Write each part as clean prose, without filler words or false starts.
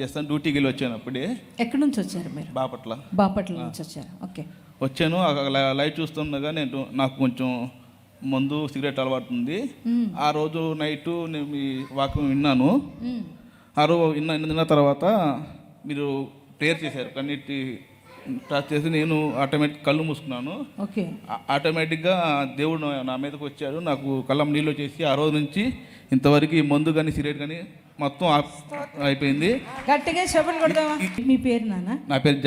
చేస్తాను. డ్యూటీకి వెళ్ళి వచ్చాను అప్పుడే. ఎక్కడి నుంచి వచ్చారు మీరు? బాపట్ల నుంచి వచ్చారు. ఓకే. వచ్చాను. లైట్ చూస్తుండగా నాకు కొంచెం మందు సిగరెట్ అలవాటు ఉంది. ఆ రోజు నైట్ నేను మీ వాక్యం విన్నాను. ఆ రోజు విన్న తర్వాత మీరు ప్రేయర్ చేశారు. కన్నీటి స్టార్ట్ చేసి నేను ఆటోమేటిక్ కళ్ళు మూసుకున్నాను. ఓకే. ఆటోమేటిక్గా దేవుడు నా మీదకి వచ్చాడు. నాకు కళ్ళం నీళ్ళు చేసి ఆ రోజు నుంచి ఇంతవరకు మందు కానీ సిగరెట్ కానీ మొత్తం అయిపోయింది. గట్టిగా చెప్పలు కొడదామా? మీ పేరు నాన్న? నా పేరు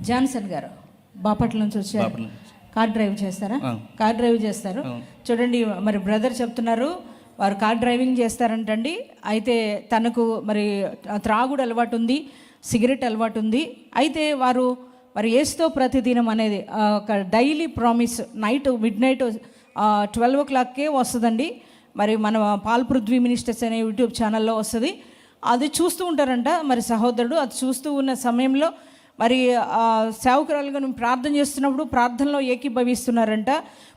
జాన్సన్ గారు. బాపట్ల నుంచి వచ్చారు. కార్ డ్రైవ్ చేస్తారా? కార్ డ్రైవ్ చేస్తారు. చూడండి, మరి బ్రదర్ చెప్తున్నారు వారు కార్ డ్రైవింగ్ చేస్తారంటండి. అయితే తనకు మరి త్రాగుడు అలవాటు ఉంది, సిగరెట్ అలవాటు ఉంది. అయితే వారు మరి యేసుతో ప్రతిదినం అనేది ఒక డైలీ ప్రామిస్ నైట్ మిడ్-నైట్ 12 o'clockకే వస్తుందండి. మరి మన పాల్ పృథ్వీ మినిస్టర్స్ అనే యూట్యూబ్ ఛానల్లో వస్తుంది. అది చూస్తూ ఉంటారంట మరి సహోదరుడు. అది చూస్తూ ఉన్న సమయంలో మరి సేవకురాలుగా మేము ప్రార్థన చేస్తున్నప్పుడు ప్రార్థనలో ఏకీభవిస్తున్నారంట.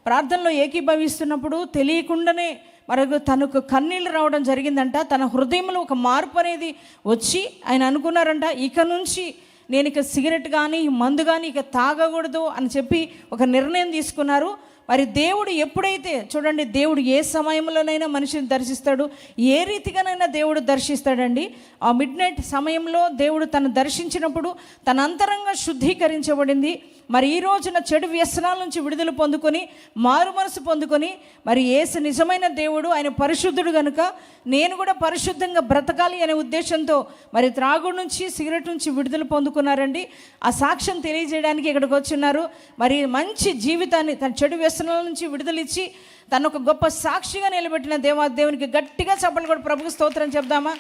ప్రార్థనలో ఏకీభవిస్తున్నప్పుడు తెలియకుండానే మరి తనకు కన్నీళ్ళు రావడం జరిగిందంట. తన హృదయంలో ఒక మార్పు అనేది వచ్చి ఆయన అనుకున్నారంట, ఇక నుంచి నేను ఇక సిగరెట్ కానీ మందు కానీ ఇక తాగకూడదు అని చెప్పి ఒక నిర్ణయం తీసుకున్నారు. మరి దేవుడు ఎప్పుడైతే, చూడండి, దేవుడు ఏ సమయంలోనైనా మనిషిని దర్శిస్తాడు, ఏ రీతిగానైనా దేవుడు దర్శిస్తాడండి. ఆ మిడ్-నైట్ సమయంలో దేవుడు తను దర్శించినప్పుడు తన అంతరంగం శుద్ధీకరించబడింది. మరి ఈ రోజున చెడు వ్యసనాల నుంచి విడుదల పొందుకొని మారు మనసు పొందుకొని మరి యేసు నిజమైన దేవుడు, ఆయన పరిశుద్ధుడు కనుక నేను కూడా పరిశుద్ధంగా బ్రతకాలి అనే ఉద్దేశంతో మరి త్రాగుడు నుంచి సిగరెట్ నుంచి విడుదల పొందుకున్నారండి. ఆ సాక్ష్యం తెలియజేయడానికి ఇక్కడికి వచ్చిన్నారు. మరి మంచి జీవితాన్ని తన చెడు వ్యసనాల నుంచి విడుదలిచ్చి తను ఒక గొప్ప సాక్షిగా నిలబెట్టిన దేవునికి గట్టిగా చప్పట్లు కూడా ప్రభుకు స్తోత్రం చెప్దామా?